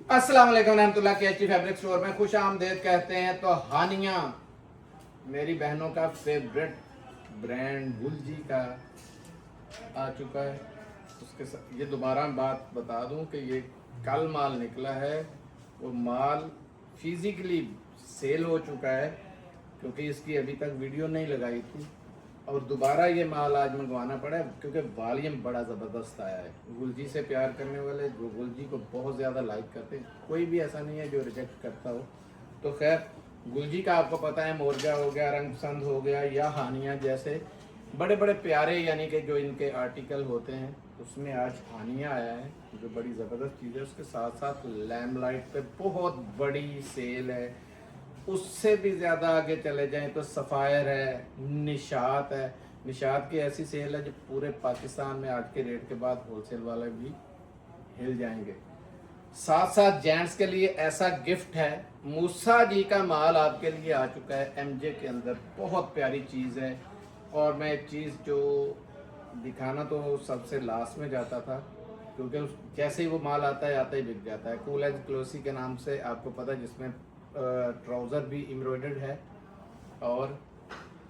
अस्सलाम वालेकुम रहमतुल्लाह के एचटी फैब्रिक स्टोर में खुश आमदेद कहते हैं। तो हानिया मेरी बहनों का फेवरेट ब्रांड गुलजी का आ चुका है। उसके साथ ये दोबारा बात बता दूं कि ये कल माल निकला है। वो माल फिजिकली सेल हो चुका है क्योंकि इसकी अभी तक वीडियो नहीं लगाई थी और दोबारा ये माल आज मंगवाना पड़ा क्योंकि वॉल्यूम बड़ा ज़बरदस्त आया है। गुलजी से प्यार करने वाले जो गुलजी को बहुत ज़्यादा लाइक करते हैं, कोई भी ऐसा नहीं है जो रिजेक्ट करता हो। तो खैर गुलजी का आपको पता है, मोरजा हो गया, रंग पसंद हो गया या हानिया जैसे बड़े बड़े प्यारे यानी कि जो इनके आर्टिकल होते हैं उसमें आज हानिया आया है जो बड़ी ज़बरदस्त चीज़ है। उसके साथ साथ लैम्पलाइट पे बहुत बड़ी सेल है। उससे भी ज़्यादा आगे चले जाएं तो सफ़ायर है, निशात है। निशात की ऐसी सेल है जो पूरे पाकिस्तान में आज के रेट के बाद होलसेल वाले भी हिल जाएंगे। साथ साथ जेंट्स के लिए ऐसा गिफ्ट है, मूसा जी का माल आपके लिए आ चुका है एमजे के अंदर। बहुत प्यारी चीज़ है और मैं एक चीज़ जो दिखाना तो सबसे लास्ट में जाता था क्योंकि जैसे ही वो माल आता है आता ही बिक जाता है। कूल एंड क्लोसी के नाम से आपको पता है, जिसमें ट्राउज़र भी एम्ब्रॉयडर्ड है और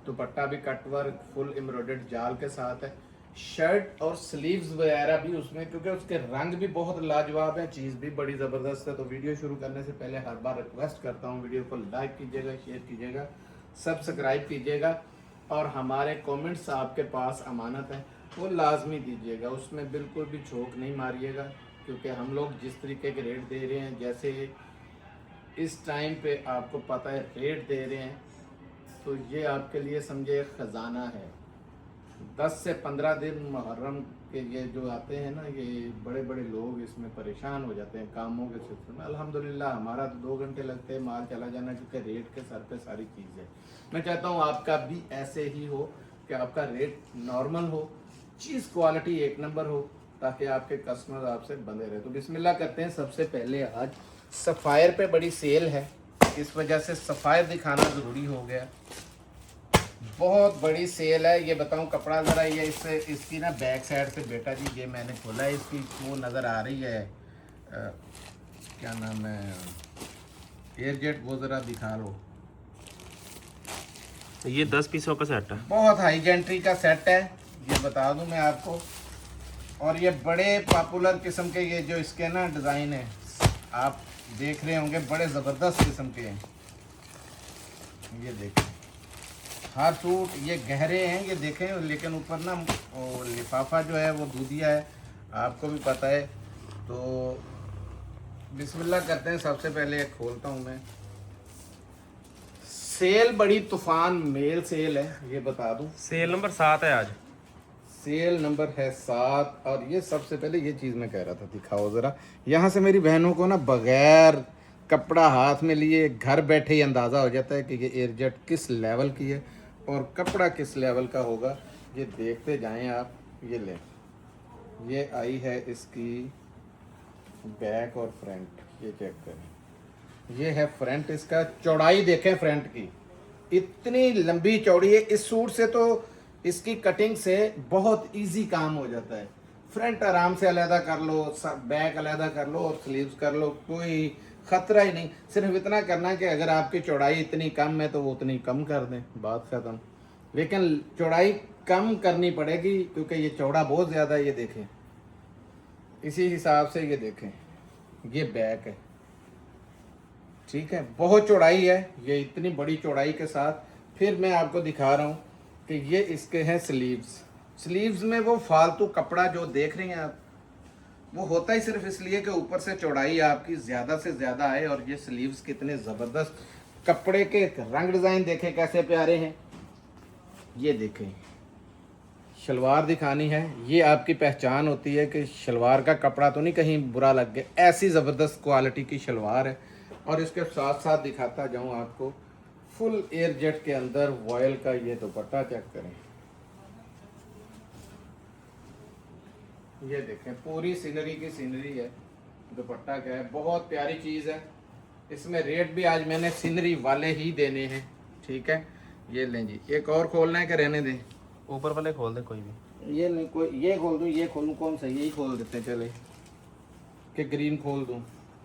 दुपट्टा भी कटवर्क फुल एम्ब्रॉयडर्ड जाल के साथ है। शर्ट और स्लीव्स वगैरह भी उसमें, क्योंकि उसके रंग भी बहुत लाजवाब है, चीज़ भी बड़ी ज़बरदस्त है। तो वीडियो शुरू करने से पहले हर बार रिक्वेस्ट करता हूँ, वीडियो को लाइक कीजिएगा, शेयर कीजिएगा, सब्सक्राइब कीजिएगा और हमारे कमेंट्स आपके पास अमानत है वो लाजमी दीजिएगा। उसमें बिल्कुल भी झोंक नहीं मारिएगा क्योंकि हम लोग जिस तरीके के रेट दे रहे हैं, जैसे इस टाइम पे आपको पता है रेट दे रहे हैं, तो ये आपके लिए समझे ख़जाना है। 10 से 15 दिन मुहर्रम के ये जो आते हैं ना, ये बड़े बड़े लोग इसमें परेशान हो जाते हैं कामों के सिलसिले में। अल्हम्दुलिल्लाह हमारा तो 2 घंटे लगते हैं माल चला जाना क्योंकि रेट के सर पे सारी चीज़ है। मैं चाहता हूँ आपका भी ऐसे ही हो कि आपका रेट नॉर्मल हो, चीज़ क्वालिटी एक नंबर हो, ताकि आपके कस्टमर आपसे बंधे रहे। तो बिस्मिल्लाह करते हैं। सबसे पहले आज सफ़ायर पे बड़ी सेल है, इस वजह से सफ़ायर दिखाना ज़रूरी हो गया। बहुत बड़ी सेल है। ये बताऊं कपड़ा ज़रा, ये इससे इसकी ना बैक साइड पे बेटा जी ये मैंने खोला है, इसकी वो नज़र आ रही है क्या नाम है, एयरजेट, वो ज़रा दिखा लो। ये 10 पीसों का सेट है, बहुत हाई जेंट्री का सेट है, ये बता दूं मैं आपको। और ये बड़े पॉपुलर किस्म के ये जो इसके ना डिज़ाइन है आप देख रहे होंगे, बड़े ज़बरदस्त किस्म के हैं। ये देखें हर सूट ये गहरे हैं, ये देखें, लेकिन ऊपर ना वो लिफाफा जो है वो दूधिया है, आपको भी पता है। तो बिस्मिल्लाह करते हैं। सबसे पहले खोलता हूँ मैं। सेल बड़ी तूफान मेल सेल है, ये बता दूँ। सेल नंबर 7 है आज। सेल नंबर है 7। और ये सबसे पहले ये चीज़ मैं कह रहा था, दिखाओ ज़रा। यहाँ से मेरी बहनों को ना बग़ैर कपड़ा हाथ में लिए घर बैठे ही अंदाज़ा हो जाता है कि ये एयरजेट किस लेवल की है और कपड़ा किस लेवल का होगा। ये देखते जाएं आप। ये लें, ये आई है इसकी बैक और फ्रंट, ये चेक करें। ये है फ्रंट, इसका चौड़ाई देखें फ्रंट की, इतनी लंबी चौड़ी है। इस सूट से तो इसकी कटिंग से बहुत इजी काम हो जाता है। फ्रंट आराम से अलहदा कर लो, बैक अलहदा कर लो और स्लीव्स कर लो, कोई ख़तरा ही नहीं। सिर्फ इतना करना है कि अगर आपकी चौड़ाई इतनी कम है तो वो उतनी कम कर दें, बात ख़त्म। लेकिन चौड़ाई कम करनी पड़ेगी क्योंकि ये चौड़ा बहुत ज़्यादा है। ये देखें, इसी हिसाब से ये देखें, ये बैक है, ठीक है, बहुत चौड़ाई है ये, इतनी बड़ी चौड़ाई के साथ। फिर मैं आपको दिखा रहा हूँ कि ये इसके हैं स्लीव्स। स्लीव्स में वो फालतू कपड़ा जो देख रहे हैं आप, वो होता ही सिर्फ इसलिए कि ऊपर से चौड़ाई आपकी ज़्यादा से ज़्यादा है। और ये स्लीव्स कितने ज़बरदस्त, कपड़े के रंग डिज़ाइन देखें कैसे प्यारे हैं। ये देखें, शलवार दिखानी है, ये आपकी पहचान होती है कि शलवार का कपड़ा तो नहीं कहीं बुरा लग गया, ऐसी ज़बरदस्त क्वालिटी की शलवार है। और इसके साथ साथ दिखाता जाऊँ आपको, फुल एयरजेट के अंदर वॉयल का ये दुपट्टा चेक करें। ये देखें, पूरी सीनरी की सीनरी है, दुपट्टा क्या है, बहुत प्यारी चीज़ है। इसमें रेट भी आज मैंने सीनरी वाले ही देने हैं, ठीक है। ये लें जी, एक और खोलना है कि रहने दें? ऊपर वाले खोल दे कोई भी। ये नहीं, कोई ये खोल दूँ, ये खोलूँ, कौन सा, यही खोल देते हैं चले, कि ग्रीन खोल दूँ।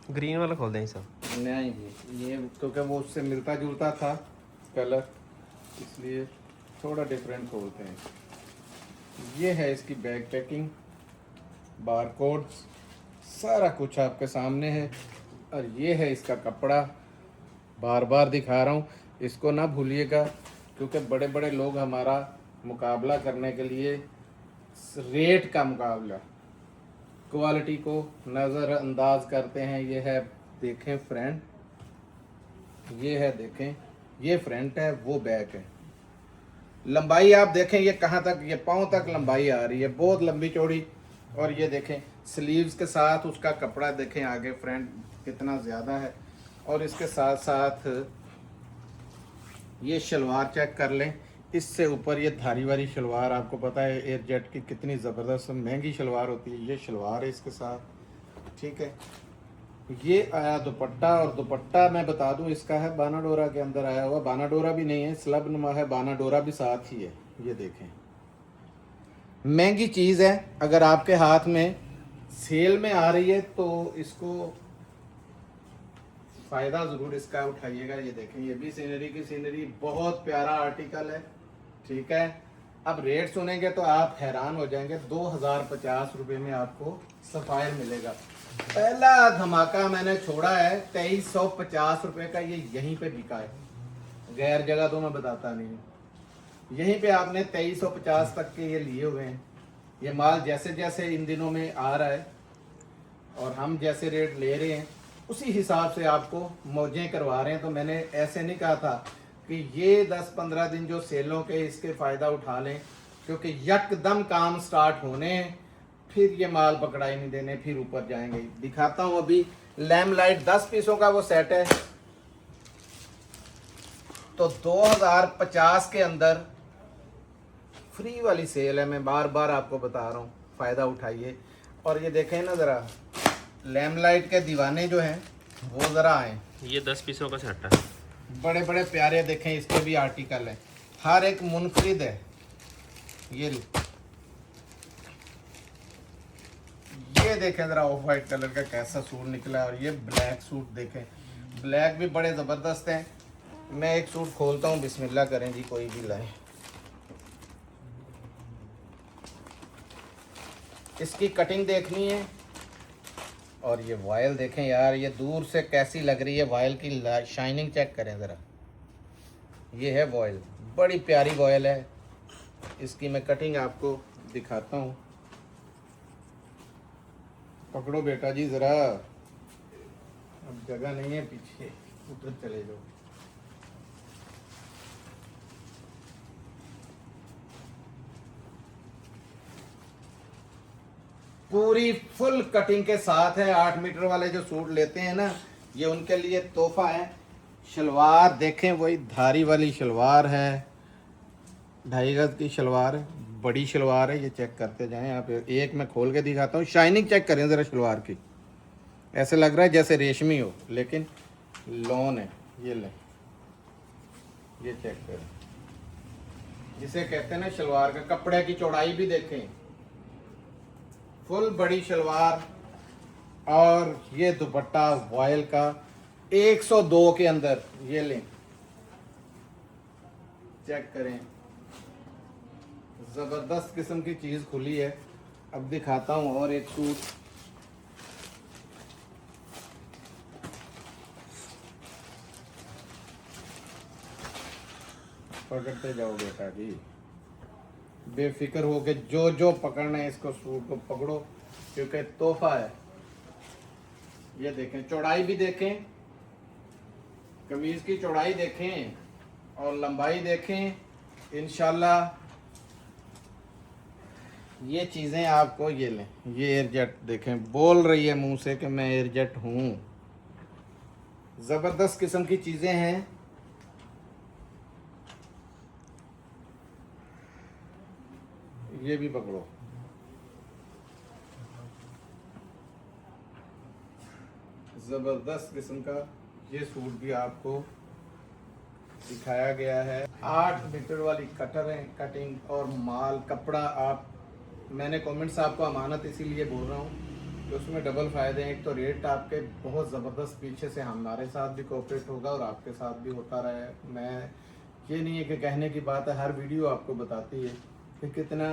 ग्रीन वाला खोल दें सब। नहीं जी, ये क्योंकि वो उससे मिलता जुलता था कलर, इसलिए थोड़ा डिफरेंट खोलते हैं। ये है इसकी बैग पैकिंग, बारकोड्स, सारा कुछ आपके सामने है। और ये है इसका कपड़ा, बार बार दिखा रहा हूँ, इसको ना भूलिएगा, क्योंकि बड़े बड़े लोग हमारा मुकाबला करने के लिए रेट का मुकाबला, क्वालिटी को नज़रअंदाज करते हैं। ये है देखें फ्रंट, ये है देखें, ये फ्रंट है, वो बैक है। लंबाई आप देखें ये कहाँ तक, ये पाँव तक लंबाई आ रही है, बहुत लंबी चौड़ी। और ये देखें स्लीव्स के साथ उसका कपड़ा देखें, आगे फ्रंट कितना ज़्यादा है। और इसके साथ साथ ये शलवार चेक कर लें, इससे ऊपर ये धारी वाली शलवार, आपको पता है एयरजेट की कितनी ज़बरदस्त महंगी शलवार होती है। ये शलवार है इसके साथ, ठीक है। ये आया दुपट्टा, और दुपट्टा मैं बता दूं इसका है बानाडोरा के अंदर आया हुआ, बानाडोरा भी नहीं है, स्लब नुमा है, बानाडोरा भी साथ ही है। ये देखें, महंगी चीज़ है, अगर आपके हाथ में सेल में आ रही है तो इसको फ़ायदा ज़रूर इसका उठाइएगा। ये देखें, ये भी सीनरी की सीनरी, बहुत प्यारा आर्टिकल है, ठीक है। अब रेट सुनेंगे तो आप हैरान हो जाएंगे, 2050 रुपये में आपको सफ़ायर मिलेगा। पहला धमाका मैंने छोड़ा है 2350 रुपये का, ये यहीं पे बिका है, गैर जगह तो मैं बताता नहीं हूँ। यहीं पे आपने 2350 तक के ये लिए हुए हैं। ये माल जैसे जैसे इन दिनों में आ रहा है और हम जैसे रेट ले रहे हैं उसी हिसाब से आपको मौजें करवा रहे हैं। तो मैंने ऐसे नहीं कहा था कि ये 10-15 दिन जो सेलों के इसके फ़ायदा उठा लें, क्योंकि यकदम काम स्टार्ट होने हैं, फिर ये माल पकड़ाई नहीं देने, फिर ऊपर जाएंगे। दिखाता हूँ अभी, लैम्प लाइट 10 पीसों का वो सेट है, तो 2050 के अंदर फ्री वाली सेल है। मैं बार बार आपको बता रहा हूँ, फ़ायदा उठाइए। और ये देखें ना ज़रा, लैम्प लाइट के दीवाने जो हैं वो ज़रा आए, ये 10 पीसों का सेट है। बड़े बड़े प्यारे, देखें इसके भी आर्टिकल हैं, हर एक मुनफरिद है। ये देखें ज़रा ऑफ वाइट कलर का कैसा सूट निकला है, और ये ब्लैक सूट देखें, ब्लैक भी बड़े ज़बरदस्त हैं। मैं एक सूट खोलता हूँ, बिस्मिल्लाह करें जी, कोई भी लाए। इसकी कटिंग देखनी है, और ये वायल देखें यार, ये दूर से कैसी लग रही है, वायल की शाइनिंग चेक करें ज़रा। ये है वॉयल, बड़ी प्यारी वॉयल है। इसकी मैं कटिंग आपको दिखाता हूँ, पकड़ो बेटा जी ज़रा, अब जगह नहीं है पीछे, उधर चले जाओ। पूरी फुल कटिंग के साथ है। 8 मीटर वाले जो सूट लेते हैं ना, ये उनके लिए तोहफा है। शलवार देखें, वही धारी वाली शलवार है, 2.5 गज की शलवार है, बड़ी शलवार है। ये चेक करते जाएं आप, एक मैं खोल के दिखाता हूँ, शाइनिंग चेक करें ज़रा शलवार की, ऐसे लग रहा है जैसे रेशमी हो, लेकिन लॉन है। ये लें, ये चेक करें, जिसे कहते हैं ना शलवार का कपड़े की चौड़ाई भी देखें, फुल बड़ी शलवार। और ये दुपट्टा वॉयल का 102 के अंदर, ये लें, चेक करें, ज़बरदस्त किस्म की चीज़ खुली है। अब दिखाता हूँ और एक सूट, पकड़ते जाओ बेटा जी, बेफिक्र हो के जो जो पकड़ना है इसको, सूट को पकड़ो, क्योंकि तोहफा है। ये देखें, चौड़ाई भी देखें, कमीज़ की चौड़ाई देखें और लंबाई देखें। इंशाल्लाह ये चीज़ें आपको, ये लें, ये एयरजेट देखें, बोल रही है मुंह से कि मैं एयरजेट हूँ। ज़बरदस्त किस्म की चीज़ें हैं। ये भी पकड़ो, ज़बरदस्त किस्म का ये सूट भी आपको दिखाया गया है। 8 मीटर वाली कटर है, कटिंग और माल कपड़ा। आप, मैंने कमेंट्स आपको अमानत इसीलिए बोल रहा हूँ तो उसमें डबल फायदे हैं। एक तो रेट आपके बहुत ज़बरदस्त पीछे से हमारे साथ भी कोऑपरेट होगा और आपके साथ भी होता रहे। मैं ये नहीं है कि कहने की बात है, हर वीडियो आपको बताती है कि कितना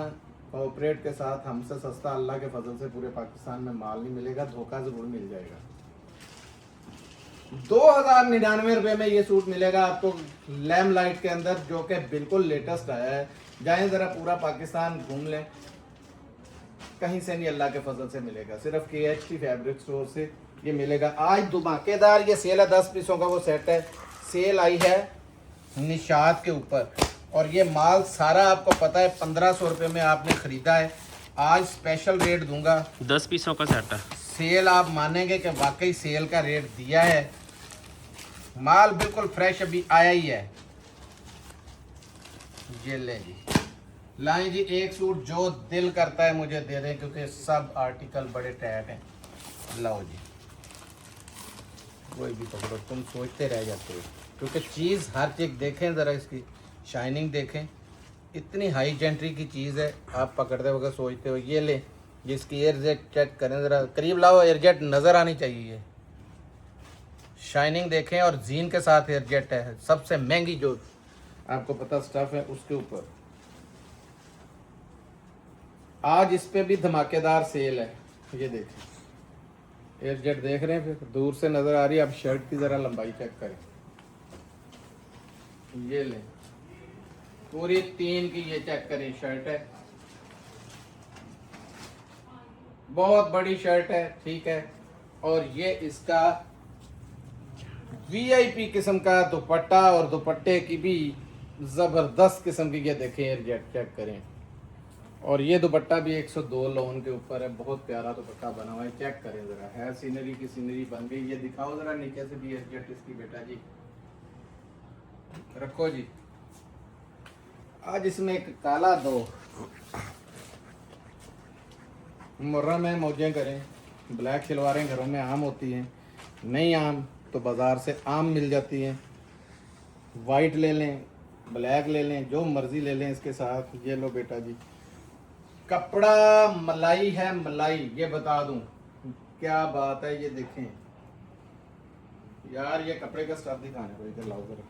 कोऑपरेट के साथ हमसे सस्ता अल्लाह के फजल से पूरे पाकिस्तान में माल नहीं मिलेगा, धोखा ज़रूर मिल जाएगा। 2099 रुपये में ये सूट मिलेगा आपको लैम लाइट के अंदर, जो कि बिल्कुल लेटेस्ट आया है। जाएं ज़रा पूरा पाकिस्तान घूम लें, कहीं से नहीं अल्लाह के फजल से मिलेगा, सिर्फ KHT फैब्रिक स्टोर से ये मिलेगा। आज धमाकेदार ये सेल है, 10 पीसों का वो सेट है, सेल आई है निशात के ऊपर और ये माल सारा आपको पता है 1500 रुपये में आपने ख़रीदा है। आज स्पेशल रेट दूंगा, 10 पीसों का सेट है। सेल आप मानेंगे कि वाकई सेल का रेट दिया है। माल बिल्कुल फ्रेश अभी आया ही है। ये ले जी, लाएं जी एक सूट, जो दिल करता है मुझे दे दें क्योंकि सब आर्टिकल बड़े टाइट हैं। लाओ जी, कोई भी पकड़ो, तुम सोचते रह जाते हो क्योंकि चीज़ हर चीज़ देखें, ज़रा इसकी शाइनिंग देखें, इतनी हाई जेंट्री की चीज़ है, आप पकड़ते वक्त सोचते हो। ये ले, जिसकी एयरजेट चेक करें, ज़रा करीब लाओ, एयरजेट नज़र आनी चाहिए, शाइनिंग देखें और जीन के साथ एयरजेट है, सबसे महंगी जो आपको पता स्टफ है उसके ऊपर। आज इस पे भी धमाकेदार सेल है। ये देखें, एयरजेट देख रहे हैं, फिर दूर से नज़र आ रही है। अब शर्ट की ज़रा लंबाई चेक करें, ये लें, पूरी 3 की ये चेक करें शर्ट है, बहुत बड़ी शर्ट है, ठीक है। और ये इसका VIP किस्म का दुपट्टा, और दुपट्टे की भी ज़बरदस्त किस्म की ये देखें, एयरजेट चेक करें। और ये दुपट्टा भी 102 लोन के ऊपर है, बहुत प्यारा दुपट्टा बना हुआ है, चेक करें ज़रा, है सीनरी की सीनरी बन गई। ये दिखाओ ज़रा नीचे से भी एयरजेट इसकी, बेटा जी रखो जी। आज इसमें एक काला दो, मुहर्रम है, मौजें करें। ब्लैक शलवारें घरों में आम होती हैं, नहीं आम तो बाज़ार से आम मिल जाती हैं। वाइट ले लें, ब्लैक ले लें, जो मर्ज़ी ले लें इसके साथ। ये लो बेटा जी, कपड़ा मलाई है, मलाई, ये बता दूं क्या बात है। ये देखें यार, ये कपड़े का स्टफ दिखाने को, इधर लाओ ज़रा,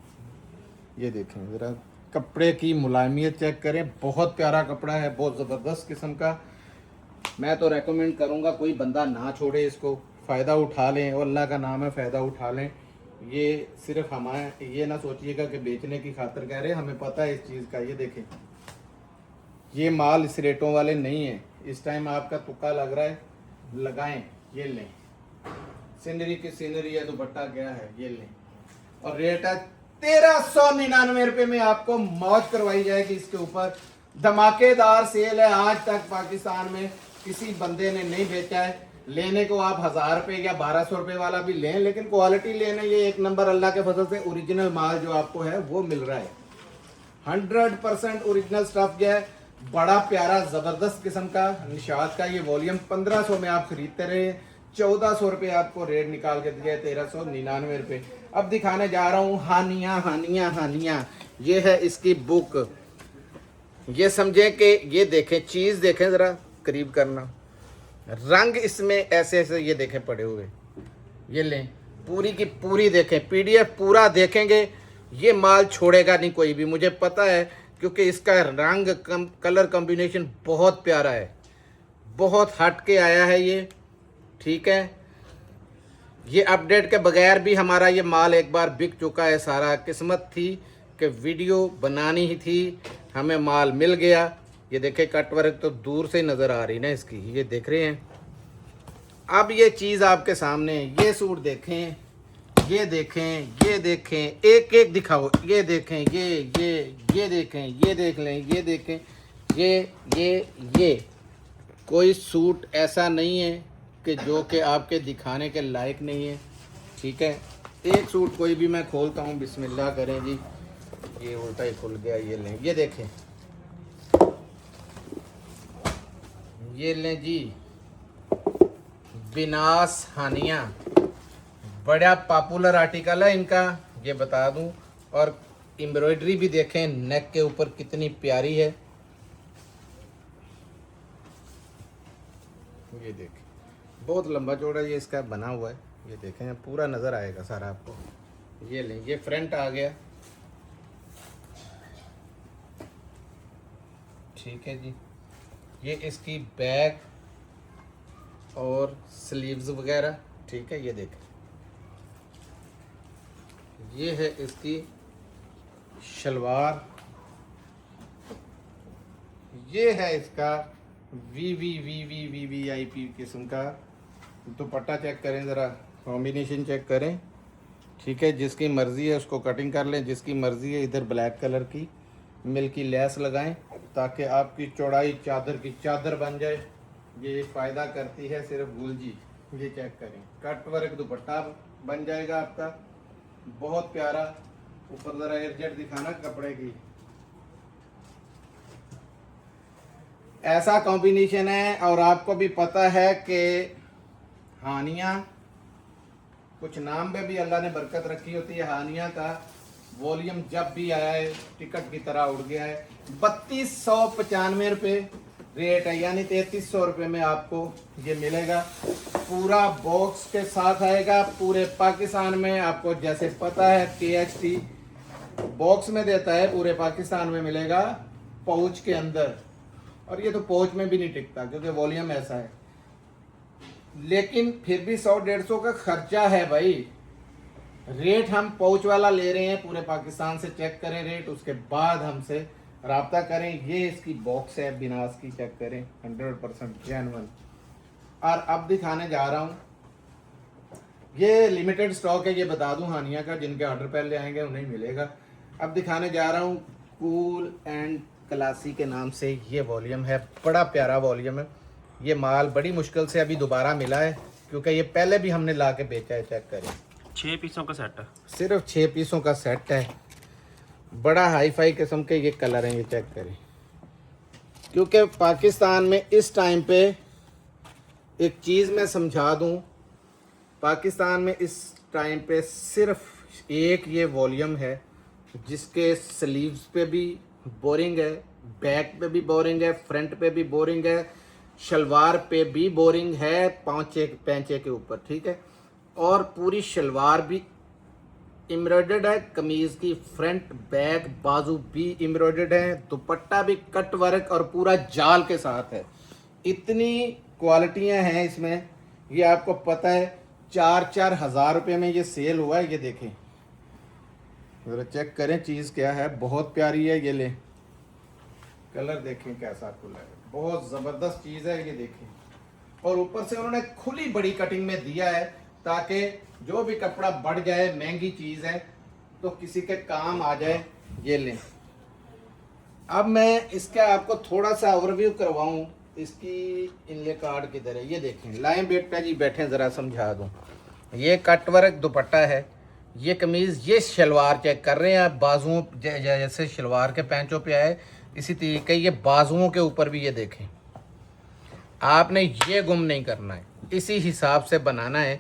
ये देखें ज़रा, कपड़े की मुलायमियत चेक करें, बहुत प्यारा कपड़ा है, बहुत ज़बरदस्त किस्म का। मैं तो रेकमेंड करूँगा कोई बंदा ना छोड़े इसको, फ़ायदा उठा लें, और अल्लाह का नाम है, फ़ायदा उठा लें। ये सिर्फ हमारे, ये ना सोचिएगा कि बेचने की खातिर कह रहे हैं, हमें पता है इस चीज़ का। ये देखें, ये माल इस रेटों वाले नहीं है, इस टाइम आपका तुक्का लग रहा है, लगाएं, ये लें, सीनरी की सीनरी है, दुपट्टा गया है, ये लें। और रेट है 1399 रुपये में आपको मौज करवाई जाएगी इसके ऊपर। धमाकेदार सेल है, आज तक पाकिस्तान में किसी बंदे ने नहीं बेचा है। लेने को आप 1000 रुपये या 1200 रुपये वाला भी लें, लेकिन क्वालिटी लेने, ये एक नंबर अल्लाह के फजल से ओरिजिनल माल जो आपको है वो मिल रहा है। 100% ओरिजिनल स्टफ जो है, बड़ा प्यारा ज़बरदस्त किस्म का निशात का। ये वॉल्यूम 1500 में आप खरीदते रहे, 1400 रुपये आपको रेट निकाल के दिया है, 1399 रुपये। अब दिखाने जा रहा हूँ हानिया, हानिया, हानिया। ये है इसकी बुक, ये समझे कि ये देखें, चीज़ देखें ज़रा, करीब करना, रंग इसमें ऐसे ऐसे ये देखें पड़े हुए। ये लें, पूरी की पूरी देखें, PDF पूरा देखेंगे, ये माल छोड़ेगा नहीं कोई भी, मुझे पता है, क्योंकि इसका रंग कलर कॉम्बिनेशन बहुत प्यारा है, बहुत हट के आया है ये, ठीक है। ये अपडेट के बगैर भी हमारा ये माल एक बार बिक चुका है सारा। किस्मत थी कि वीडियो बनानी ही थी, हमें माल मिल गया। ये देखें, कट वर्क तो दूर से नज़र आ रही ना इसकी, ये देख रहे हैं। अब ये चीज़ आपके सामने, ये सूट देखें, ये देखें, ये देखें, एक एक दिखाओ, ये देखें, ये देखें, ये देख लें, ये देखें, ये कोई सूट ऐसा नहीं है कि जो कि आपके दिखाने के लायक नहीं है, ठीक है। एक सूट कोई भी मैं खोलता हूँ, बिस्मिल्लाह करें जी, ये उल्टा ही खुल गया। ये लें, ये देखें, ये लें जी, बिनास हानिया, बड़ा पॉपुलर आर्टिकल है इनका, ये बता दूं। और एम्ब्रॉयडरी भी देखें नेक के ऊपर कितनी प्यारी है, ये देखें, बहुत लंबा चौड़ा ये इसका बना हुआ है, ये देखें पूरा नज़र आएगा सारा आपको। ये लें, ये फ्रंट आ गया, ठीक है जी। ये इसकी बैक और स्लीव्स वगैरह, ठीक है। ये देखें, ये है इसकी शलवार, ये है इसका VVIP किस्म का दुपट्टा। चेक करें ज़रा, कॉम्बिनेशन चेक करें, ठीक है। जिसकी मर्ज़ी है उसको कटिंग कर लें, जिसकी मर्ज़ी है इधर ब्लैक कलर की मिल्की लेस लगाएं ताकि आपकी चौड़ाई चादर की चादर बन जाए। ये फ़ायदा करती है सिर्फ गुलजी। ये चेक करें, कट वर्क दुपट्टा बन जाएगा आपका, बहुत प्यारा। ऊपर ज़रा एयरजेट दिखाना कपड़े की, ऐसा कॉम्बिनेशन है। और आपको भी पता है कि हानिया, कुछ नाम में भी अल्लाह ने बरकत रखी होती है। हानिया का वॉल्यूम जब भी आया है टिकट की तरह उड़ गया है। 3295 रुपये रेट है, यानी 3300 रुपये में आपको ये मिलेगा। पूरा बॉक्स के साथ आएगा पूरे पाकिस्तान में। आपको जैसे पता है KHT बॉक्स में देता है, पूरे पाकिस्तान में मिलेगा पाउच के अंदर। और ये तो पाउच में भी नहीं टिकता क्योंकि वॉल्यूम ऐसा है, लेकिन फिर भी 100-150 का खर्चा है भाई। रेट हम पाउच वाला ले रहे हैं पूरे पाकिस्तान से। चेक करें रेट, उसके बाद हमसे राब्ता करें। ये इसकी बॉक्स है बिनास की, चेक करें, 100% जेन्युइन। और अब दिखाने जा रहा हूँ, ये लिमिटेड स्टॉक है, ये बता दूं हानिया का। जिनके ऑर्डर पहले आएंगे उन्हें मिलेगा। अब दिखाने जा रहा हूँ कूल एंड क्लासी के नाम से ये वॉल्यूम है, बड़ा प्यारा वॉल्यूम है। ये माल बड़ी मुश्किल से अभी दोबारा मिला है क्योंकि ये पहले भी हमने ला के बेचा है। चेक करें, 6 पीसों का सेट है, सिर्फ 6 पीसों का सेट है। बड़ा हाई फाई किस्म के ये कलर हैं, ये चेक करें। क्योंकि पाकिस्तान में इस टाइम पे एक चीज़ मैं समझा दूं, पाकिस्तान में इस टाइम पे सिर्फ एक ये वॉल्यूम है जिसके स्लीव्स पे भी बोरिंग है, बैक पे भी बोरिंग है, फ्रंट पे भी बोरिंग है, शलवार पे भी बोरिंग है, पैंचे के ऊपर, ठीक है। और पूरी शलवार भी एम्ब्रॉयडर्ड है, कमीज की फ्रंट बैक बाजू भी एम्ब्रॉयडर्ड है, दुपट्टा भी कट वर्क और पूरा जाल के साथ है। इतनी क्वालिटियां हैं इसमें, ये आपको पता है। 4-4 हज़ार रुपये में ये सेल हुआ है। ये देखें ज़रा, चेक करें चीज़ क्या है, बहुत प्यारी है। ये ले, कलर देखें कैसा आपको लगे, बहुत ज़बरदस्त चीज़ है। ये देखें, और ऊपर से उन्होंने खुली बड़ी कटिंग में दिया है ताकि जो भी कपड़ा बढ़ जाए, महंगी चीज़ है तो किसी के काम आ जाए। ये लें। अब मैं इसका आपको थोड़ा सा ओवरव्यू करवाऊं। इसकी इनले कार्ड किधर है, ये देखें। लाएं बेटा जी, बैठे ज़रा समझा दूं। ये कटवर्क दुपट्टा है, ये कमीज़, ये शलवार चेक कर रहे हैं आप। बाजुओं जैसे शलवार के पैंचों पे आए, इसी तरीके ये बाजुओं के ऊपर भी ये देखें। आपने ये गुम नहीं करना है, इसी हिसाब से बनाना है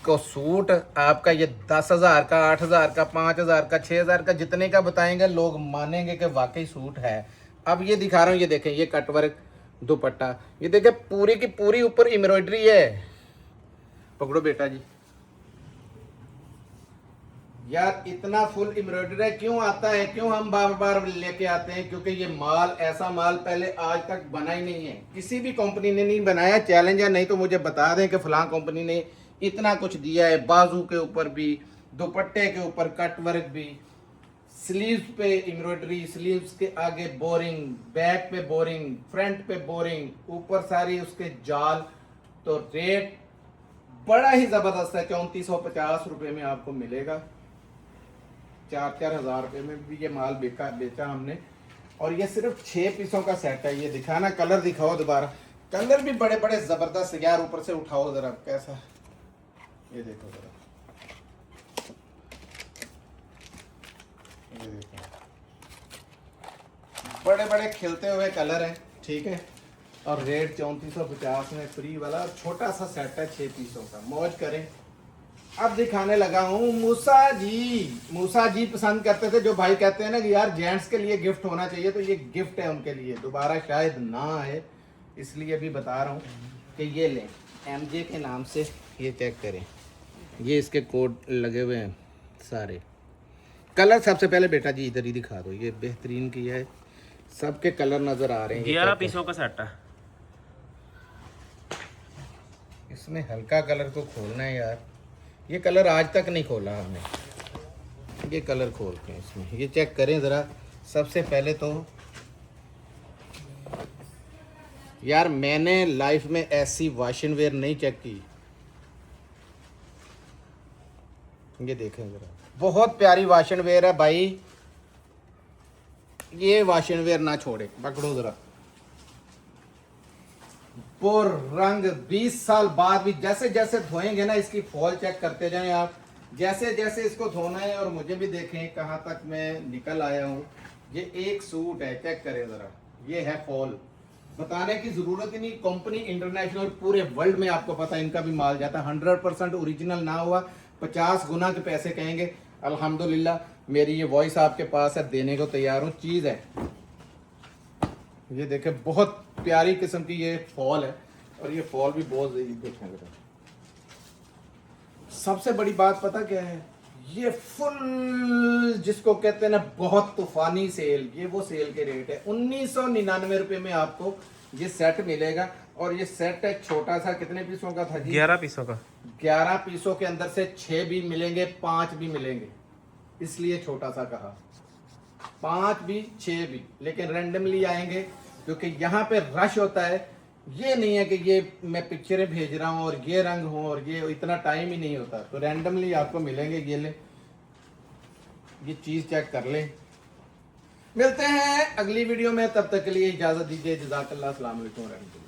को सूट आपका ये 10,000 का, 8,000 का, 5,000 का, 6,000 का, जितने का बताएंगे लोग मानेंगे कि वाकई सूट है। अब ये दिखा रहा हूँ, ये देखें, ये कटवर्क दुपट्टा, ये देखें पूरी की पूरी ऊपर एम्ब्रॉयडरी है। पकड़ो बेटा जी, यार इतना फुल एम्ब्रॉयडरी है। क्यों आता है, क्यों हम बार बार लेके आते हैं? क्योंकि ये माल, ऐसा माल पहले आज तक बना ही नहीं है, किसी भी कंपनी ने नहीं बनाया। चैलेंज है, नहीं तो मुझे बता दें कि फलां कंपनी ने इतना कुछ दिया है। बाजू के ऊपर भी, दुपट्टे के ऊपर कट वर्क भी, स्लीव्स पे एम्ब्रॉयडरी, स्लीव्स के आगे बोरिंग, बैक पे बोरिंग, फ्रंट पे बोरिंग, ऊपर सारी उसके जाल। तो रेट बड़ा ही ज़बरदस्त है, 3450 रुपये में आपको मिलेगा। 4-4 हज़ार रुपये में भी ये माल बेचा हमने। और ये सिर्फ 6 पीसों का सेट है। ये दिखाना, कलर दिखाओ दोबारा। कलर भी बड़े बड़े ज़बरदस्त यार, ऊपर से उठाओ ज़रा कैसा, ये देखो ज़रा, ये देखो, बड़े बड़े खिलते हुए कलर हैं, ठीक है। और रेट 3450 में फ्री वाला छोटा सा सेट है 6 पीसों का, मौज करें। अब दिखाने लगा हूँ मूसा जी। मूसा जी पसंद करते थे, जो भाई कहते हैं ना कि यार जेंट्स के लिए गिफ्ट होना चाहिए, तो ये गिफ्ट है उनके लिए, दोबारा शायद ना आए, इसलिए भी बता रहा हूँ कि ये लें। MJ के नाम से। ये चेक करें, ये इसके कोड लगे हुए हैं सारे। कलर सबसे पहले बेटा जी इधर ही दिखा दो, ये बेहतरीन किया है, सबके कलर नज़र आ रहे हैं। 11 पीसों का सेट है। इसमें हल्का कलर तो खोलना है यार, ये कलर आज तक नहीं खोला हमने। ये कलर खोलते हैं इसमें, ये चेक करें ज़रा। सबसे पहले तो यार मैंने लाइफ में ऐसी वॉशिंग वेयर नहीं चेक की। ये देखें ज़रा, बहुत प्यारी वॉशिंग वेयर है भाई। ये वॉशिंग वेयर ना छोड़े, पकड़ो ज़रा। वो रंग 20 साल बाद भी जैसे जैसे धोएंगे ना, इसकी फॉल चेक करते जाएं आप, जैसे जैसे इसको धोना है। और मुझे भी देखें कहाँ तक मैं निकल आया हूँ। ये एक सूट है, चेक करें ज़रा, ये है फॉल। बताने की ज़रूरत ही नहीं, कंपनी इंटरनेशनल पूरे वर्ल्ड में आपको पता है इनका भी माल जाता है। 100% ओरिजिनल ना हुआ 50 गुना के पैसे कहेंगे। अल्हम्दुलिल्लाह मेरी ये वॉइस आपके पास है, देने को तैयार हूँ। चीज़ है ये देखें, बहुत प्यारी किस्म की ये फॉल है, और ये फॉल भी बहुत देखें। सबसे बड़ी बात पता क्या है, ये फुल जिसको कहते हैं ना बहुत तूफानी सेल, ये वो सेल के रेट है। 1999 रुपये में आपको ये सेट मिलेगा। और ये सेट है छोटा सा, कितने पीसों का था जी? 11 पीसों का। 11 पीसों के अंदर से 6 भी मिलेंगे, 5 भी मिलेंगे, इसलिए छोटा सा कहा। 5 भी 6 भी, लेकिन रैंडमली आएंगे क्योंकि यहाँ पे रश होता है। ये नहीं है कि ये मैं पिक्चरें भेज रहा हूँ और ये रंग हो, और ये इतना टाइम ही नहीं होता, तो रैंडमली आपको मिलेंगे। ये ले, ये चीज़ चेक कर ले। मिलते हैं अगली वीडियो में, तब तक के लिए इजाज़त दीजिए। जज़ाकल्लाह, अस्सलाम वालेकुम।